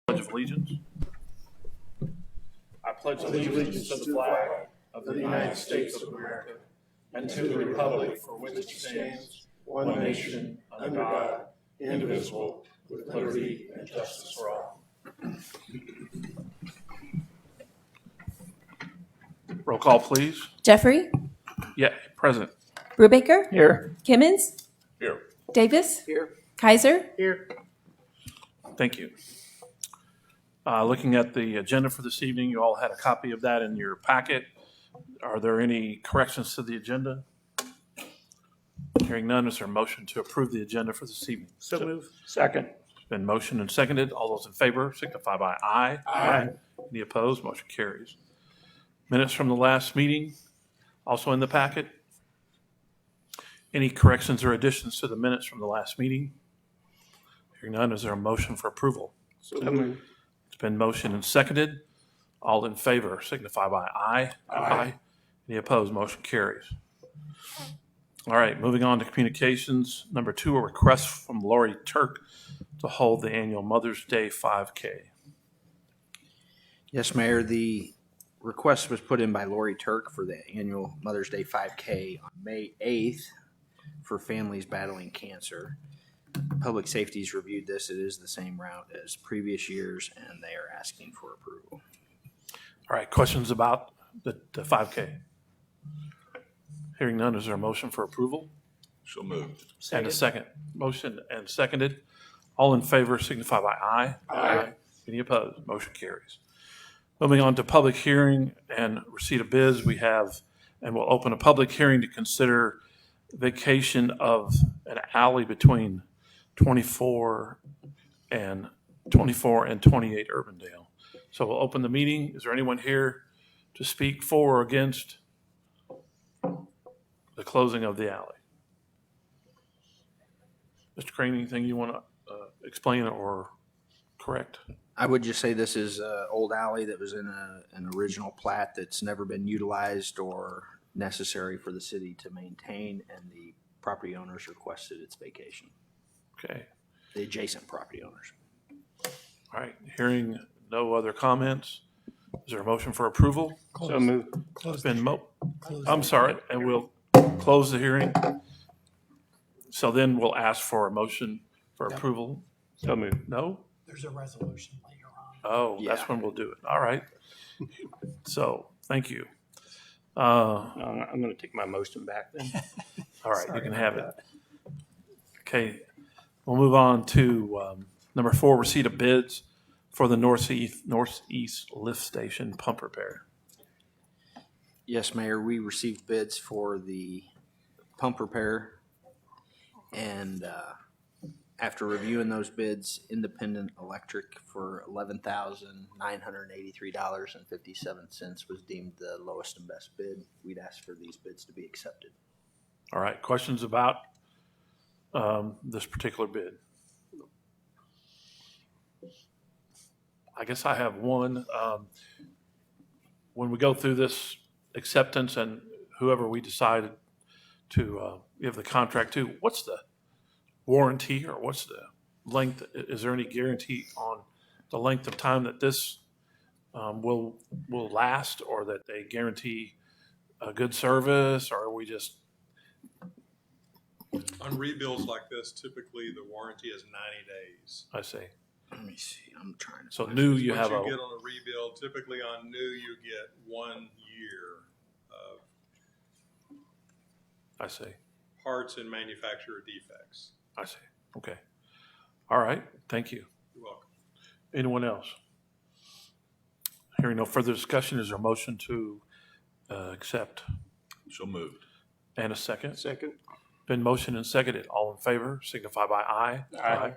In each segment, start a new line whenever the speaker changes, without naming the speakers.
Pledge of Allegiance. I pledge allegiance to the flag of the United States of America and to the republic for which it stands, one nation, under God, indivisible, with liberty and justice for all. Roll call, please.
Jeffrey,
Yeah, present.
Brubaker,
Here.
Kimmons,
Here.
Davis,
Here.
Kaiser.
Here. Thank you. Looking at the agenda for this evening, you all had a copy of that in your packet. Are there any corrections to the agenda? Hearing none, is there a motion to approve the agenda for this evening?
So move. Second.
It's been motioned and seconded. All those in favor signify by aye.
Aye.
Any opposed? Motion carries. Minutes from the last meeting, also in the packet. Any corrections or additions to the minutes from the last meeting? Hearing none, is there a motion for approval?
So move.
It's been motioned and seconded. All in favor signify by aye.
Aye.
Any opposed? Motion carries. All right, moving on to communications. Number 2, a request from Lori Turk to hold the annual Mother's Day 5K.
Yes, Mayor, the request was put in by Lori Turk for the annual Mother's Day 5K on May 8th for families battling cancer. Public Safety's reviewed this. It is the same route as previous years, and they are asking for approval.
All right, questions about the 5K? Hearing none, is there a motion for approval?
So moved.
And a second. Motion and seconded. All in favor signify by aye.
Aye.
Any opposed? Motion carries. Moving on to public hearing and receipt of bids, we have, and we'll open a public hearing to consider vacation of an alley between 24 and 28 Urbandale. So we'll open the meeting. Is there anyone here to speak for or against the closing of the alley? Mr. Crane, anything you want to explain or correct?
I would just say this is an old alley that was in an original plat that's never been utilized or necessary for the city to maintain, and the property owners requested its vacation,
Okay.
the adjacent property owners.
All right. Hearing no other comments, is there a motion for approval?
So moved.
It's been I'm sorry, and we'll close the hearing. So then we'll ask for a motion for approval.
So moved.
No?
There's a resolution later on.
Oh, that's
Yeah.
when we'll do it. All right. So, thank you.
I'm going to take my motion back then.
All right, you can have it. Okay, we'll move on to number 4, receipt of bids for the northeast lift station pump repair.
Yes, Mayor, we received bids for the pump repair, and after reviewing those bids, Independent Electric for $11,983.57 was deemed the lowest and best bid. We'd ask for these bids to be accepted.
All right, questions about this particular bid? I guess I have one. When we go through this acceptance and whoever we decided to give the contract to, what's the warranty or what's the length? Is there any guarantee on the length of time that this will last, or that they guarantee a good service, or are we just?
On rebuilds like this, typically the warranty is 90 days.
I see.
Let me see, I'm trying to.
So new, you
Once
have
you
a.
get on a rebuild, typically on new, you get 1 year of
I see.
parts and manufacturer defects.
I see. Okay. All right. Thank you.
You're welcome.
Anyone else? Hearing no further discussion, is there a motion to accept?
So moved.
And a second?
Second.
Been motioned and seconded. All in favor signify by aye.
Aye.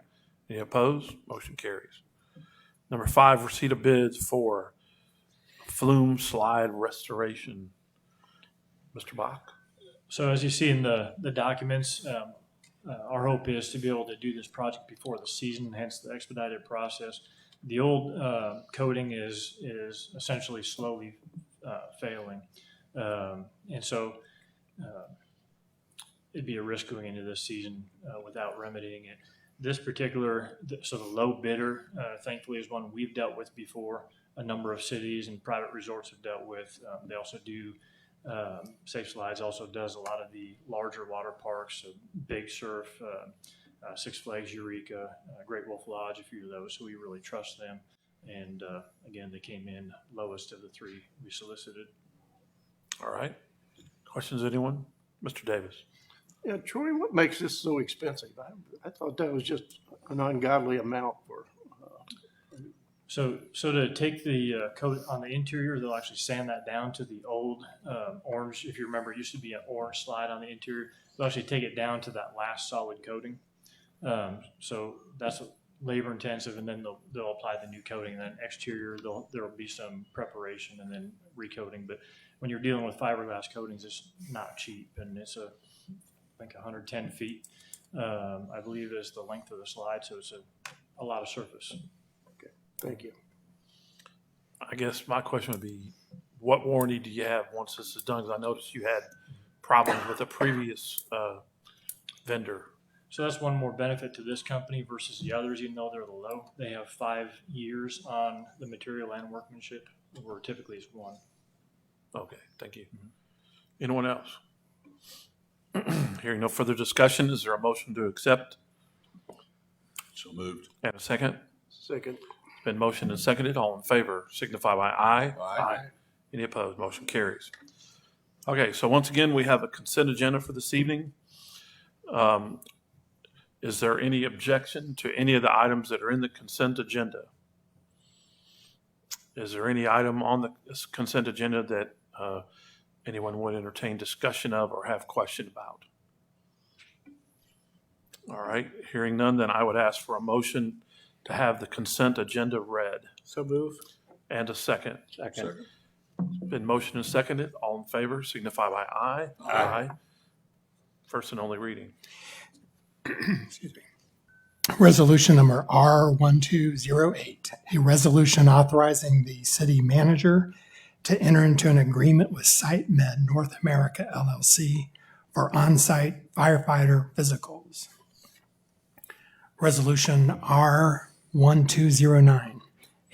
Any opposed? Motion carries. Number 5, receipt of bids for flume slide restoration. Mr. Bach?
So as you see in the documents, our hope is to be able to do this project before the season, hence the expedited process. The old coating is essentially slowly failing. And so it'd be a risk going into this season without remedying it. This particular, so the low bidder, thankfully, is one we've dealt with before. A number of cities and private resorts have dealt with. They also do, Safe Slides also does a lot of the larger water parks, so Big Surf, Six Flags Eureka, Great Wolf Lodge, a few of those. So we really trust them. And again, they came in lowest of the three we solicited.
All right. Questions, anyone? Mr. Davis?
Yeah, Troy, what makes this so expensive? I thought that was just an ungodly amount for,
So to take the coat on the interior, they'll actually sand that down to the old orange. If you remember, it used to be an orange slide on the interior. They'll actually take it down to that last solid coating. So that's labor intensive, and then they'll apply the new coating. And then exterior, there will be some preparation and then recoating. But when you're dealing with fiberglass coatings, it's not cheap, and it's I think 110 feet, I believe, is the length of the slide. So it's a lot of surface.
thank you.
I guess my question would be, what warranty do you have once this is done? Because I noticed you had problems with a previous vendor.
So that's one more benefit to this company versus the others, even though they're low. They have 5 years on the material and workmanship, where typically it's 1.
Okay, thank you. Anyone else? Hearing no further discussion, is there a motion to accept?
So moved.
And a second?
Second,
It's been motioned and seconded. All in favor signify by aye.
Aye.
Any opposed? Motion carries. Okay, so once again, we have a consent agenda for this evening. Is there any objection to any of the items that are in the consent agenda? Is there any item on the consent agenda that anyone would entertain discussion of or have question about? All right, hearing none, then I would ask for a motion to have the consent agenda read.
so move.
And a second.
Second.
Been motioned and seconded. All in favor signify by aye. Aye. First and only reading.
Excuse me. Resolution number R1208, a resolution authorizing the city manager to enter into an agreement with SiteMed North America LLC for on-site firefighter physicals. Resolution R1209,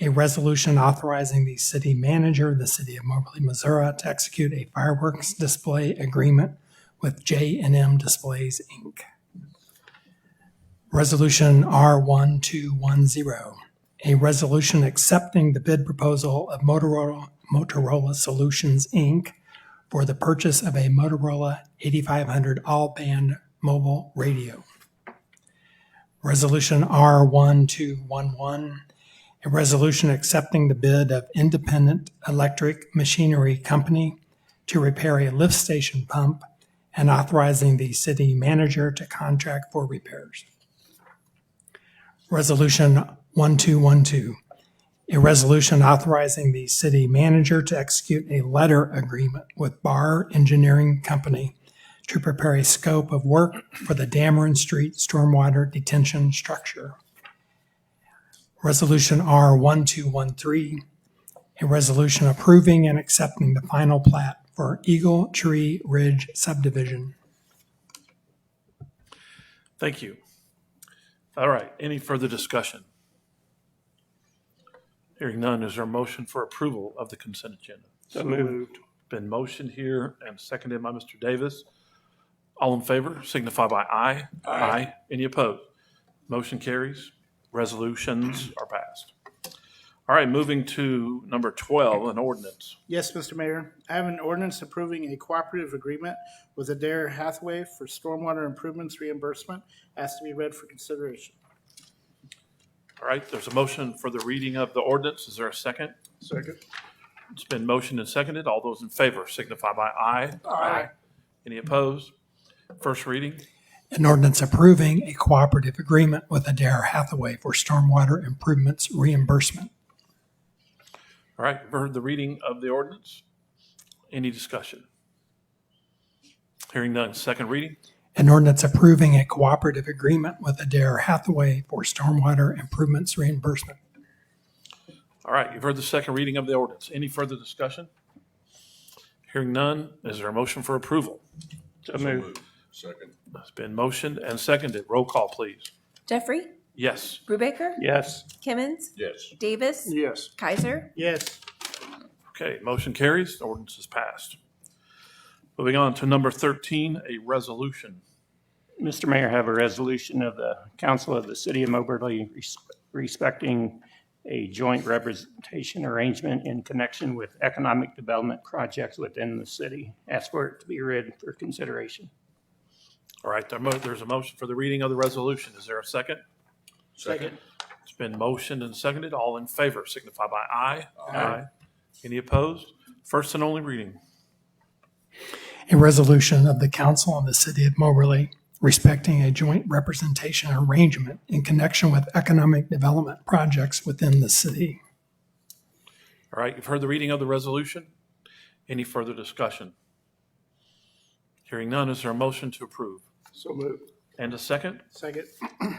a resolution authorizing the city manager of the city of Moberly, Missouri to execute a fireworks display agreement with J&M Displays, Inc. Resolution R1210, a resolution accepting the bid proposal of Motorola Solutions, Inc. for the purchase of a Motorola 8500 all-band mobile radio. Resolution R1211, a resolution accepting the bid of Independent Electric Machinery Company to repair a lift station pump and authorizing the city manager to contract for repairs. Resolution 1212, a resolution authorizing the city manager to execute a letter agreement with Barr Engineering Company to prepare a scope of work for the Dameron Street Stormwater Detention Structure. Resolution R1213, a resolution approving and accepting the final plat for Eagle Tree Ridge subdivision.
Thank you. All right, any further discussion? Hearing none, is there a motion for approval of the consent agenda?
So moved.
Been motioned here and seconded by Mr. Davis. All in favor signify by aye. Aye. Any opposed? Motion carries. Resolutions are passed. All right, moving to number 12, an ordinance.
Yes, Mr. Mayor. I have an ordinance approving a cooperative agreement with Adair Hathaway for stormwater improvements reimbursement. Asked to be read for consideration.
All right, there's a motion for the reading of the ordinance. Is there a second?
Second,
It's been motioned and seconded. All those in favor signify by aye.
Aye.
Any opposed? First reading.
An ordinance approving a cooperative agreement with Adair Hathaway for stormwater improvements reimbursement.
All right, you've heard the reading of the ordinance. Any discussion? Hearing none. Second reading.
An ordinance approving a cooperative agreement with Adair Hathaway for stormwater improvements reimbursement.
All right, you've heard the second reading of the ordinance. Any further discussion? Hearing none, is there a motion for approval?
so moved.
Second.
It's been motioned and seconded. Roll call, please.
Jeffrey,
Yes.
Brubaker,
Yes.
Kimmons,
Yes.
Davis,
Yes.
Kaiser.
Yes.
Okay, motion carries. The ordinance is passed. Moving on to number 13, a resolution.
Mr. Mayor, I have a resolution of the Council of the City of Moberly respecting a joint representation arrangement in connection with economic development projects within the city. Ask for it to be read for consideration.
All right, there's a motion for the reading of the resolution. Is there a second?
Second.
It's been motioned and seconded. All in favor signify by aye.
Aye.
Any opposed? First and only reading.
A resolution of the Council of the City of Moberly respecting a joint representation arrangement in connection with economic development projects within the city.
All right, you've heard the reading of the resolution. Any further discussion? Hearing none, is there a motion to approve?
So moved.
And a second?
Second.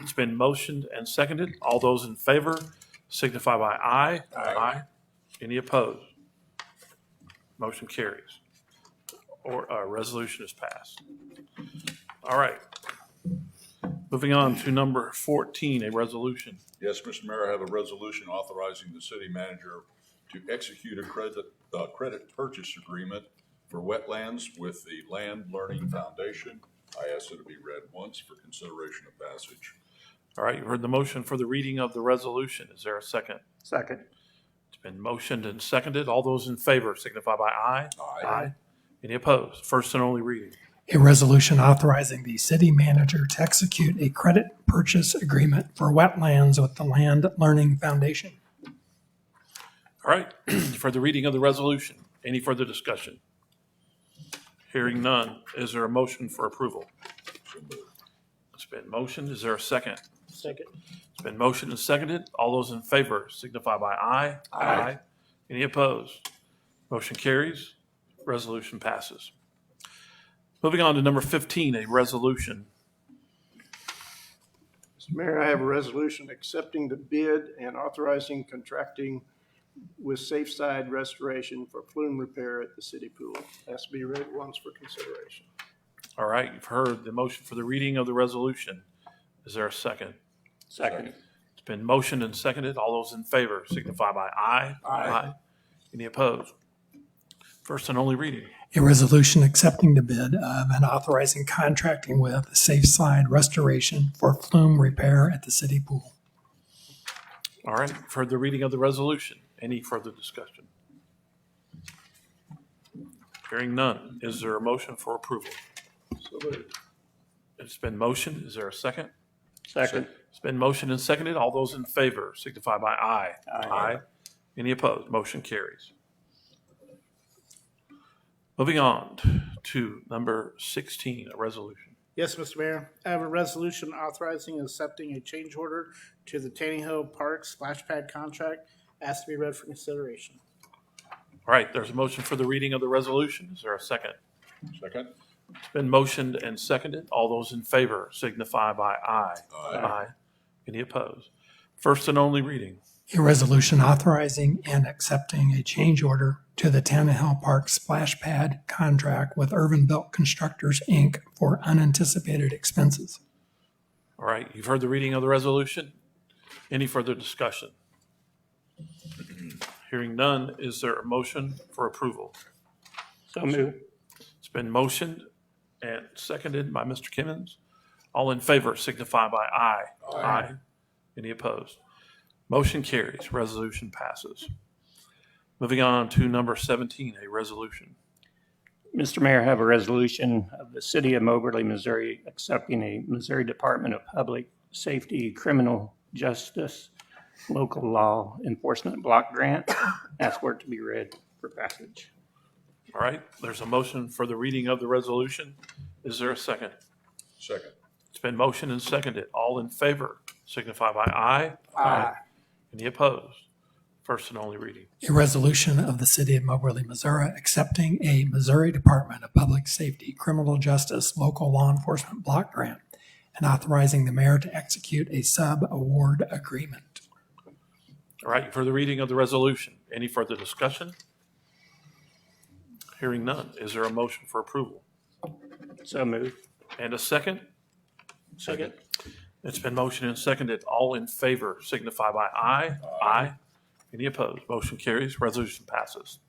It's been motioned and seconded. All those in favor signify by aye.
Aye.
Any opposed? Motion carries. Resolution is passed. All right. Moving on to number 14, a resolution.
Yes, Mr. Mayor, I have a resolution authorizing the city manager to execute a credit purchase agreement for wetlands with the Land Learning Foundation. I ask that it be read once for consideration of passage.
All right, you've heard the motion for the reading of the resolution. Is there a second?
Second.
It's been motioned and seconded. All those in favor signify by aye.
Aye.
Any opposed? First and only reading.
A resolution authorizing the city manager to execute a credit purchase agreement for wetlands with the Land Learning Foundation.
All right, for the reading of the resolution, any further discussion? Hearing none, is there a motion for approval?
So moved.
It's been motioned. Is there a second?
Second.
It's been motioned and seconded. All those in favor signify by aye. Aye. Any opposed? Motion carries. Resolution passes. Moving on to number 15, a resolution.
Mr. Mayor, I have a resolution accepting the bid and authorizing contracting with Safe Side Restoration for flume repair at the city pool. Has to be read once for consideration.
All right, you've heard the motion for the reading of the resolution. Is there a second?
Second.
It's been motioned and seconded. All those in favor signify by aye. Aye. Any opposed? First and only reading.
A resolution accepting the bid of and authorizing contracting with Safe Side Restoration for flume repair at the city pool.
All right, you've heard the reading of the resolution. Any further discussion? Hearing none, is there a motion for approval?
So moved.
It's been motioned. Is there a second?
Second.
It's been motioned and seconded. All those in favor signify by aye.
Aye.
Any opposed? Motion carries. Moving on to number 16, a resolution.
Yes, Mr. Mayor. I have a resolution authorizing and accepting a change order to the Tanning Hill Park splash pad contract. Asked to be read for consideration.
All right, there's a motion for the reading of the resolution. Is there a second?
Second.
It's been motioned and seconded. All those in favor signify by aye.
Aye.
Any opposed? First and only reading.
A resolution authorizing and accepting a change order to the Tanning Hill Park splash pad contract with Urban Built Constructors, Inc. for unanticipated expenses.
All right, you've heard the reading of the resolution. Any further discussion? Hearing none, is there a motion for approval?
So moved.
It's been motioned and seconded by Mr. Kimmons. All in favor signify by aye. Aye. Any opposed? Motion carries. Resolution passes. Moving on to number 17, a resolution.
Mr. Mayor, I have a resolution of the City of Moberly, Missouri, accepting a Missouri Department of Public Safety Criminal Justice Local Law Enforcement Block Grant. Ask for it to be read for passage.
All right, there's a motion for the reading of the resolution. Is there a second?
Second.
It's been motioned and seconded. All in favor signify by aye.
Aye.
Any opposed? First and only reading.
A resolution of the City of Moberly, Missouri, accepting a Missouri Department of Public Safety Criminal Justice Local Law Enforcement Block Grant and authorizing the mayor to execute a sub-award agreement.
All right, for the reading of the resolution, any further discussion? Hearing none, is there a motion for approval?
So moved.
And a second?
Second.
It's been motioned and seconded. All in favor signify by aye. Aye. Any opposed? Motion carries. Resolution passes.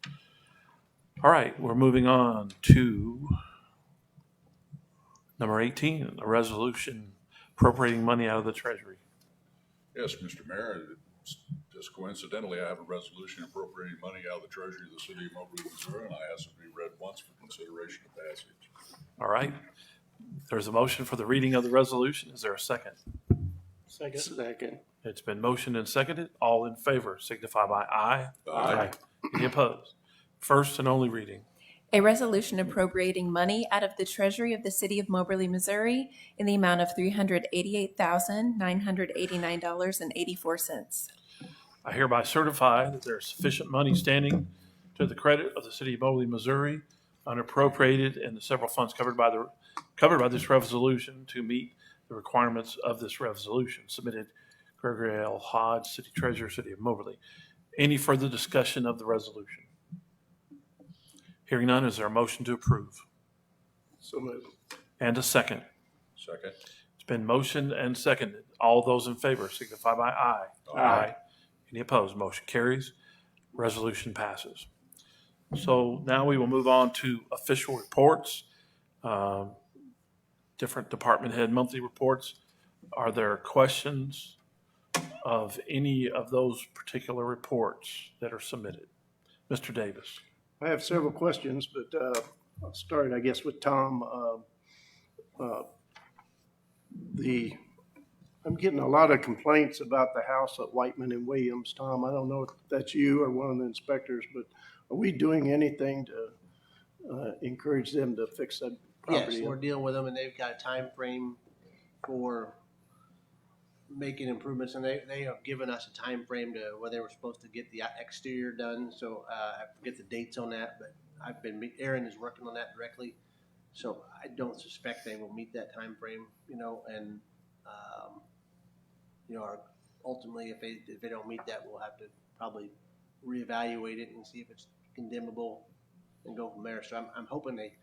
All right, we're moving on to number 18, a resolution appropriating money out of the treasury.
Yes, Mr. Mayor, just coincidentally, I have a resolution appropriating money out of the treasury of the city of Moberly, Missouri, and I ask it be read once for consideration of passage.
All right. There's a motion for the reading of the resolution. Is there a second?
Second.
It's been motioned and seconded. All in favor signify by aye.
Aye.
Any opposed? First and only reading.
A resolution appropriating money out of the treasury of the city of Moberly, Missouri in the amount of $388,989.84.
I hereby certify that there is sufficient money standing to the credit of the city of Moberly, Missouri, unappropriated, and the several funds covered by this resolution to meet the requirements of this resolution. Submitted, Gregory L. Hodge, City Treasurer, City of Moberly. Any further discussion of the resolution? Hearing none, is there a motion to approve?
So moved.
And a second.
Second.
It's been motioned and seconded. All those in favor signify by aye.
Aye.
Any opposed? Motion carries. Resolution passes. So now we will move on to official reports, different department head monthly reports. Are there questions of any of those particular reports that are submitted? Mr. Davis.
I have several questions, but I'll start, I guess, with Tom. I'm getting a lot of complaints about the house at Whiteman and Williams. Tom, I don't know if that's you or one of the inspectors, but are we doing anything to encourage them to fix that property?
Yes, we're dealing with them, and they've got a time frame for making improvements, and they have given us a time frame to where they were supposed to get the exterior done. So I forget the dates on that, but Aaron is working on that directly. So I don't suspect they will meet that time frame, and ultimately if they don't meet that, we'll have to probably reevaluate it and see if it's condemnable and go from there. So I'm hoping they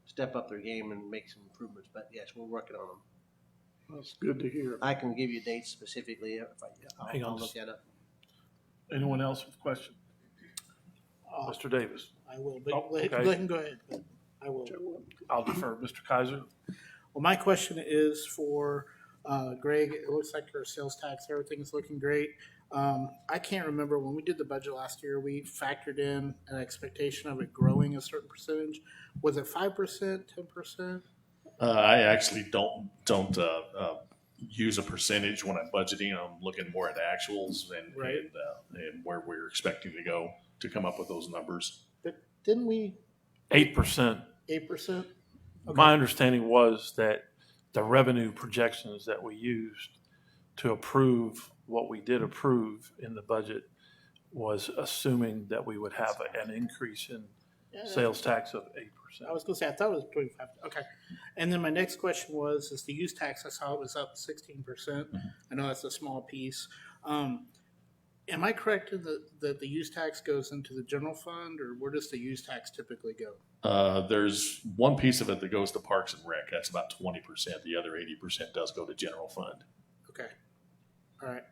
step up their game and make some improvements. But yes, we're working on them.
That's good to hear.
I can give you dates specifically if
Hang on
I'll look that up.
Anyone else with a question? Mr. Davis.
I will, but
Oh,
let
okay.
him go ahead. But I will.
I'll defer. Mr. Kaiser.
Well, my question is for Greg. It looks like your sales tax, everything's looking great. I can't remember when we did the budget last year, we factored in an expectation of it growing a certain percentage. Was it 5%, 10%?
I actually don't use a percentage when I'm budgeting. I'm looking more at actuals and where we're expecting to go to come up with those numbers.
But didn't we
8%.
8%?
My understanding was that the revenue projections that we used to approve what we did approve in the budget was assuming that we would have an increase in sales tax of 8%.
I was going to say, I thought it was 25. Okay. And then my next question is the use tax. I saw it was up 16%.
Mm-hmm.
I know that's a small piece. Am I correct in that the use tax goes into the general fund, or where does the use tax typically go?
There's one piece of it that goes to Parks and Rec. That's about 20%. The other 80% does go to general fund.
Okay. All right.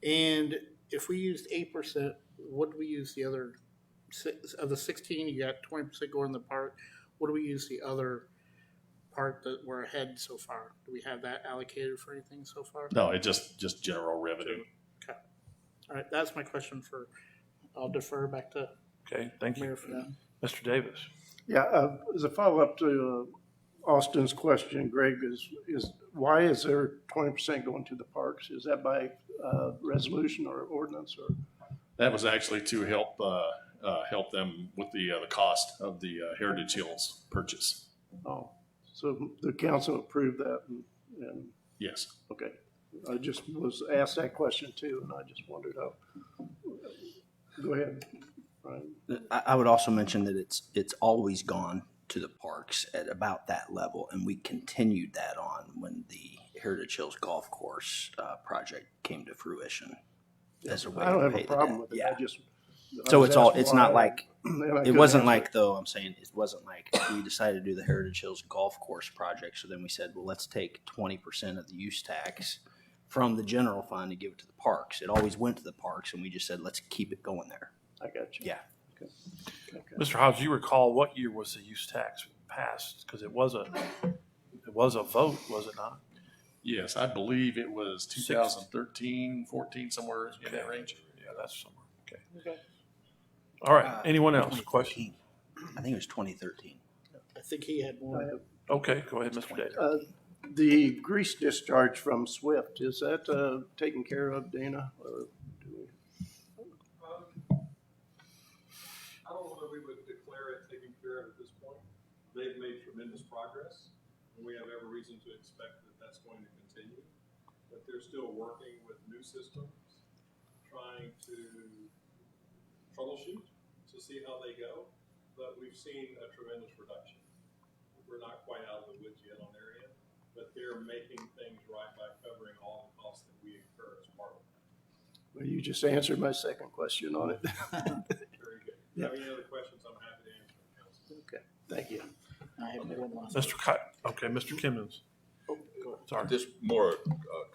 And if we used 8%, what do we use the other of the 16? You got 20% going in the park. What do we use the other part that we're ahead so far? Do we have that allocated for anything so far?
No, it just general revenue.
Okay. All right. That's my question I'll defer back to
Okay, thank you.
Mayor for that.
Mr. Davis.
Yeah, as a follow-up to Austin's question, Greg, is why is there 20% going to the parks? Is that by resolution or ordinance or?
That was actually to help them with the cost of the Heritage Hills purchase.
Oh, so the council approved that and
Yes.
okay. I just was asked that question too, and I just wondered how. Go ahead, Brian.
I would also mention that it's always gone to the parks at about that level, and we continued that on when the Heritage Hills Golf Course project came to fruition. As a way
I don't
to
have
pay
a
the
problem
debt.
with it.
Yeah.
So
It's not like it wasn't like though. I'm saying it wasn't like we decided to do the Heritage Hills Golf Course project. So then we said, well, let's take 20% of the use tax from the general fund to give it to the parks. It always went to the parks, and we just said, let's keep it going there.
I got you.
Yeah.
Mr. Hodge, do you recall what year was the use tax passed? Because it was a vote, was it not?
Yes, I believe it was 2013, 14, somewhere in that range.
Yeah, that's somewhere. Okay. All right. Anyone else? Question?
2013. I think it was 2013.
I think he had more.
Okay, go ahead, Mr. Davis.
The grease discharge from Swift, is that taken care of, Dana? Or do we?
I don't know that we would declare it taken care of at this point. They've made tremendous progress, and we have every reason to expect that that's going to continue. But they're still working with new systems, trying to troubleshoot to see how they go. But we've seen a tremendous reduction. We're not quite out of the woods yet on their end, but they're making things right by covering all the costs that we incur as part of that.
Well, you just answered my second question on it.
Very good. If you have any other questions, I'm happy to answer them, Council.
Okay, thank you.
I have one last.
Mr. Kimmons. Sorry.
Just more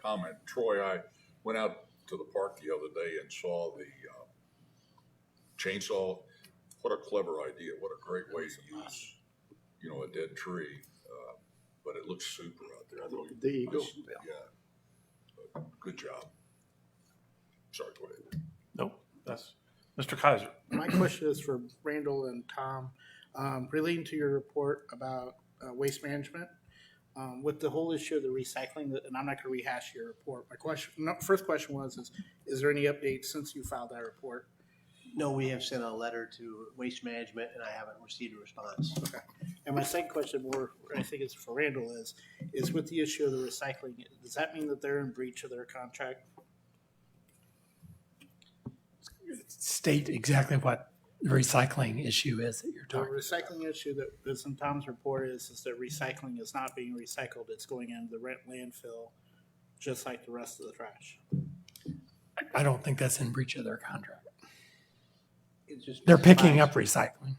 comment. Troy, I went out to the park the other day and saw the chainsaw. What a clever idea. What a great way to use, a dead tree. But it looks super out there.
The eagle.
Yeah. Good job. Sorry, go ahead.
Nope, that's Mr. Kaiser.
My question is for Randall and Tom, relating to your report about waste management. With the whole issue of the recycling, and I'm not going to rehash your report. First question is there any updates since you filed that report?
No, we have sent a letter to Waste Management, and I haven't received a response.
Okay. And my second question, more I think it's for Randall, is with the issue of the recycling. Does that mean that they're in breach of their contract?
State exactly what the recycling issue is that you're
The
talking.
recycling issue that is in Tom's report is that recycling is not being recycled. It's going into the landfill, just like the rest of the trash.
I don't think that's in breach of their contract.
It just
They're picking
specifies-
up recycling.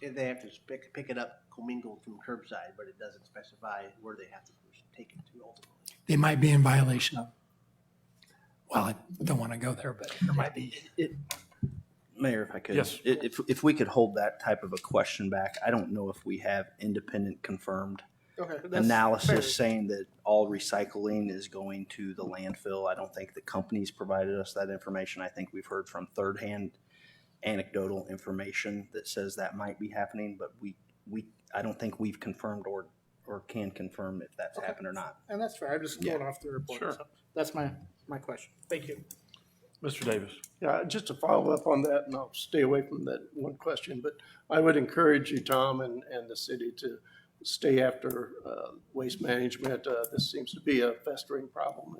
They have to pick it up commingled from curbside, but it doesn't specify where they have to take it to ultimately.
They might be in violation of, well, I don't want to go there, but there might be.
Mayor, if I could.
Yes.
If we could hold that type of a question back, I don't know if we have independent confirmed
Okay.
analysis saying that all recycling is going to the landfill. I don't think the companies provided us that information. I think we've heard from third-hand anecdotal information that says that might be happening, but I don't think we've confirmed or can confirm if that's happened or not.
And that's fair. I'm just going off the report.
Sure.
So that's my question. Thank you.
Mr. Davis.
Yeah, just to follow up on that, and I'll stay away from that one question, but I would encourage you, Tom, and the city to stay after waste management. This seems to be a festering problem,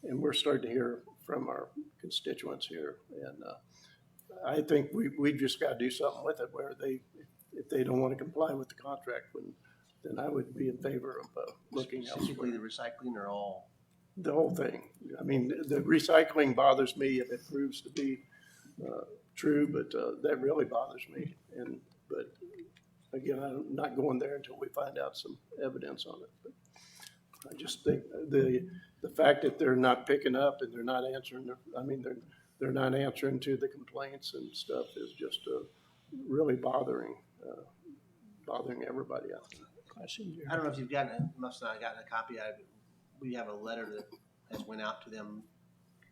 and we're starting to hear from our constituents here. And I think we just got to do something with it where if they don't want to comply with the contract, then I would be in favor of looking
Specifically
elsewhere.
the recycling or all?
The whole thing. I mean, the recycling bothers me if it proves to be true, but that really bothers me. But again, I'm not going there until we find out some evidence on it. But I just think the fact that they're not picking up and they're not answering, they're not answering to the complaints and stuff is just really bothering everybody out there.
I don't know if you've must not have gotten a copy. We have a letter that has went out to them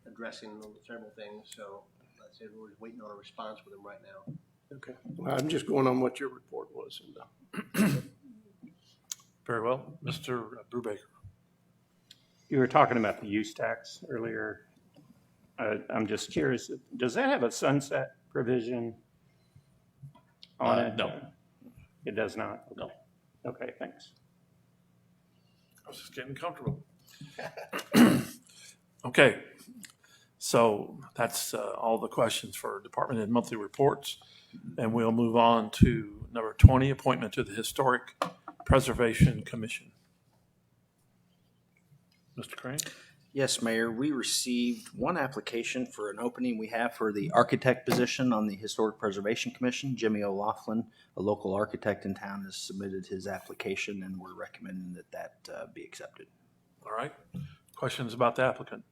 addressing several things. So I said we're waiting on a response with them right now.
Okay. Well, I'm just going on what your report was.
Very well. Mr. Brubaker.
You were talking about the use tax earlier. I'm just curious, does that have a sunset provision on it?
No.
It does not?
No.
Okay, thanks.
I was just getting comfortable. Okay, so that's all the questions for department head monthly reports. And we'll move on to number 20, appointment to the Historic Preservation Commission. Mr. Crane?
Yes, Mayor, we received one application for an opening we have for the architect position on the Historic Preservation Commission. Jimmy O'Laughlin, a local architect in town, has submitted his application, and we're recommending that be accepted.
All right. Questions about the applicant?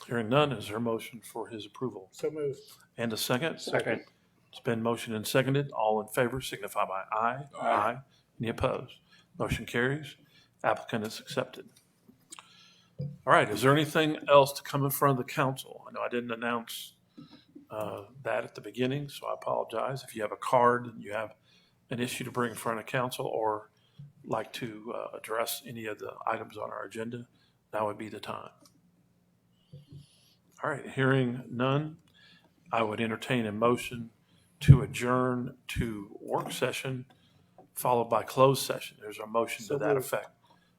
Hearing none, is there a motion for his approval?
So moved.
And a second?
Second.
It's been motioned and seconded. All in favor signify by aye. Aye. Any opposed? Motion carries. Applicant is accepted. All right, is there anything else to come in front of the council? I know I didn't announce that at the beginning, so I apologize. If you have a card and you have an issue to bring in front of council or like to address any of the items on our agenda, now would be the time. All right, hearing none, I would entertain a motion to adjourn to work session followed by closed session. There's a motion to
So
that
moved.
effect.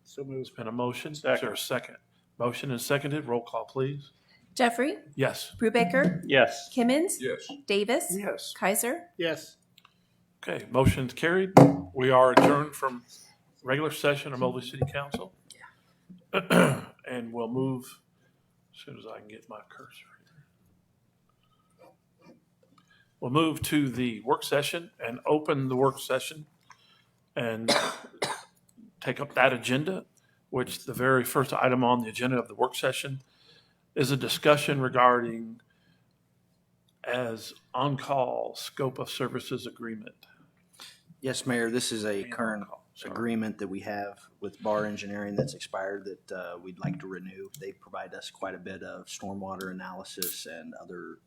So
It's
moved.
been a motion. Is there a second? Motion is seconded. Roll call, please.
Jeffrey,
Yes.
Brubaker,
Yes.
Kimmons,
Yes.
Davis,
Yes.
Kaiser.
Yes.
Okay, motion's carried. We are adjourned from regular session of Moberly City Council. And we'll move as soon as I can get my cursor here. We'll move to the work session and open the work session and take up that agenda, which the very first item on the agenda of the work session is a discussion regarding as on-call scope of services agreement.
Yes, Mayor, this is a
And
current
on-call, sorry.
agreement that we have with Bar Engineering that's expired that we'd like to renew. They provide us quite a bit of stormwater analysis and other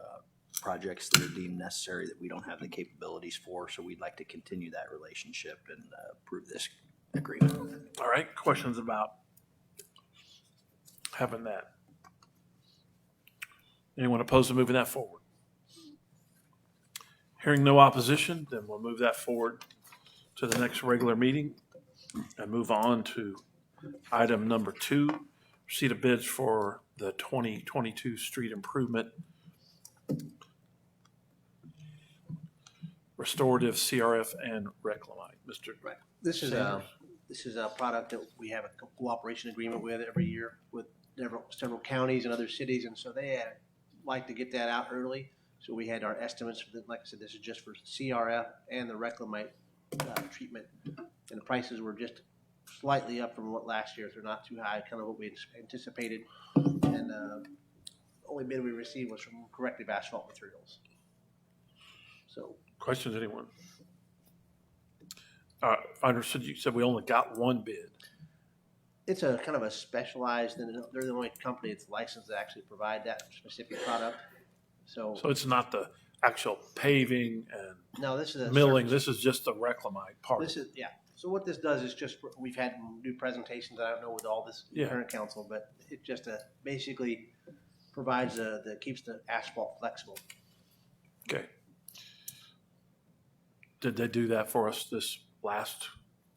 projects that are deemed necessary that we don't have the capabilities for. So we'd like to continue that relationship and approve this agreement.
All right, questions about having that? Anyone opposed to moving that forward? Hearing no opposition, then we'll move that forward to the next regular meeting and move on to item number 2, receipt of bids for the 2022 street improvement restorative CRF and reclamite. Mr.
Right. This is a product that we have a cooperation agreement with every year with several counties and other cities, and so they like to get that out early. So we had our estimates for the, like I said, this is just for CRF and the reclamite treatment, and the prices were just slightly up from what last year. They're not too high, kind of what we anticipated, and the only bid we received was from Corrective Asphalt Materials. So.
Questions, anyone? I understood you said we only got one bid.
It's a kind of a specialized, and they're the only company that's licensed to actually provide that specific product. So
So it's not the actual paving and
no, this is a
milling,
surface.
this is just the reclamite part.
This is, yeah. So what this does is just, we've had new presentations, I don't know with all this
Yeah.
current council, but it just basically provides keeps the asphalt flexible.
Okay. Did they do that for us this last?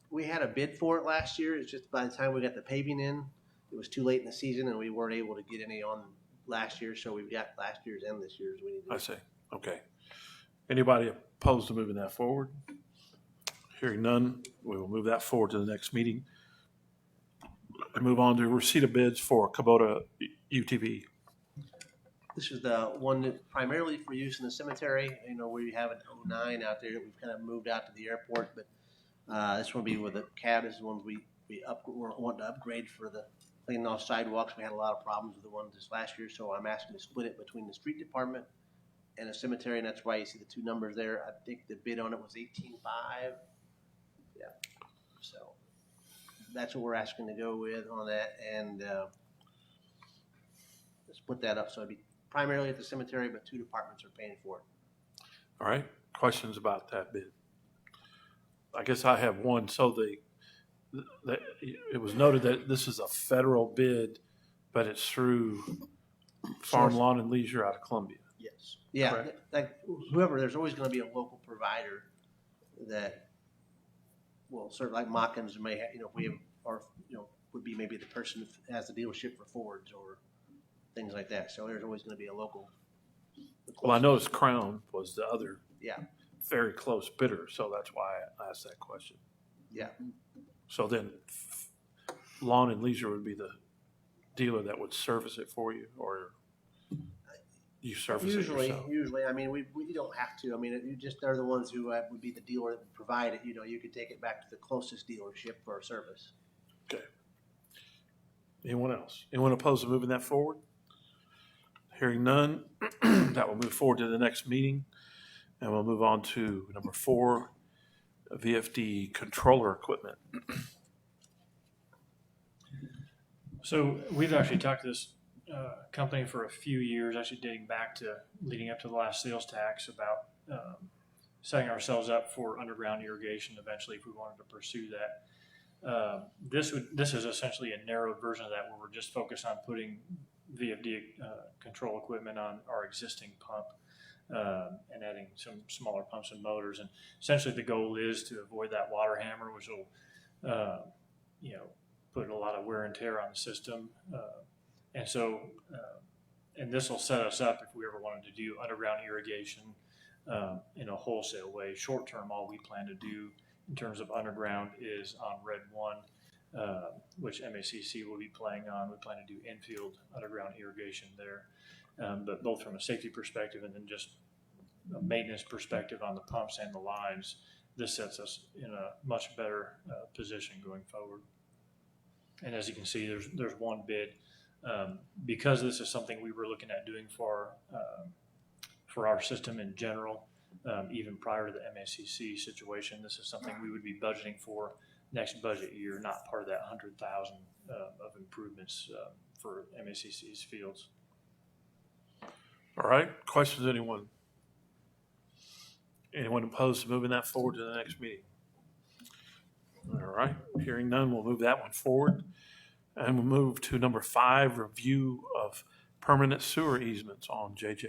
We had a bid for it last year. It's just by the time we got the paving in, it was too late in the season and we weren't able to get any on last year. So we've got last year's and this year's. We need
I
to,
see. Okay. Anybody opposed to moving that forward? Hearing none, we will move that forward to the next meeting. And move on to receipt of bids for Kubota UTV.
This is the one that primarily for use in the cemetery. You know, we have an 09 out there that we've kind of moved out to the airport, but this one will be with a cab. This is one we're wanting to upgrade for the cleaning off sidewalks. We had a lot of problems with the one this last year, so I'm asking to split it between the street department and a cemetery, and that's why you see the two numbers there. I think the bid on it was $18,500. Yeah, so that's what we're asking to go with on that, and split that up so it'd be primarily at the cemetery, but two departments are paying for it.
All right. Questions about that bid? I guess I have one. So it was noted that this is a federal bid, but it's through Farm Lawn and Leisure out of Columbia.
Yes. Yeah,
Correct.
like whoever, there's always going to be a local provider that will serve, like Mockins may have, if we have, or, would be maybe the person who has the dealership for Fords or things like that. So there's always going to be a local.
Well, I noticed Crown was the other
Yeah,
very close bidder, so that's why I asked that question.
yeah.
So then Lawn and Leisure would be the dealer that would service it for you, or you service it yourself?
Usually, I mean, we don't have to. I mean, they're the ones who would be the dealer that would provide it. You could take it back to the closest dealership for a service.
Okay. Anyone else? Anyone opposed to moving that forward? Hearing none, that will move forward to the next meeting. And we'll move on to number 4, VFD controller equipment.
So we've actually talked to this company for a few years, actually dating back to leading up to the last sales tax, about setting ourselves up for underground irrigation eventually if we wanted to pursue that. This is essentially a narrowed version of that, where we're just focused on putting VFD control equipment on our existing pump and adding some smaller pumps and motors. And essentially the goal is to avoid that water hammer, which will put a lot of wear and tear on the system. And this will set us up if we ever wanted to do underground irrigation in a wholesale way. Short term, all we plan to do in terms of underground is on Red 1, which MACC will be playing on. We plan to do infield underground irrigation there. But both from a safety perspective and then just a maintenance perspective on the pumps and the lines, this sets us in a much better position going forward. And as you can see, there's one bid. Because this is something we were looking at doing for our system in general, even prior to the MACC situation, this is something we would be budgeting for next budget year, not part of that 100,000 of improvements for MACC's fields.
All right, questions, anyone? Anyone opposed to moving that forward to the next meeting? All right, hearing none, we'll move that one forward. And we'll move to number 5, review of permanent sewer easements on JJ.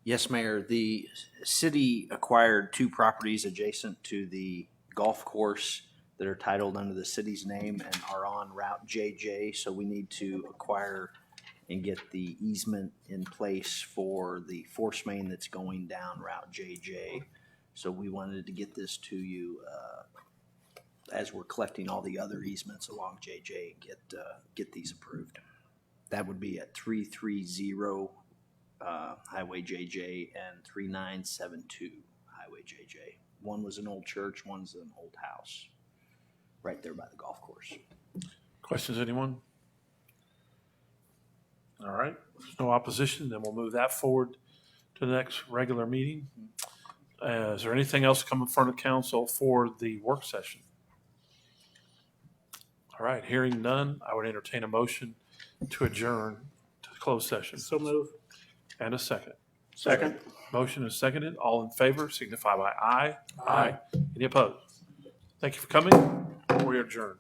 Yes, Mayor. The city acquired 2 properties adjacent to the golf course that are titled under the city's name and are on Route JJ. So we need to acquire and get the easement in place for the force main that's going down Route JJ. So we wanted to get this to you as we're collecting all the other easements along JJ, get these approved. That would be at 330 Highway JJ and 3972 Highway JJ. One was an old church, one's an old house, right there by the golf course.
Questions, anyone? All right, if there's no opposition, then we'll move that forward to the next regular meeting. Is there anything else coming in front of council for the work session? All right, hearing none, I would entertain a motion to adjourn to the closed session.
So move.
And a second.
Second.
Motion is seconded. All in favor signify by aye. Aye. Any opposed? Thank you for coming. We are adjourned.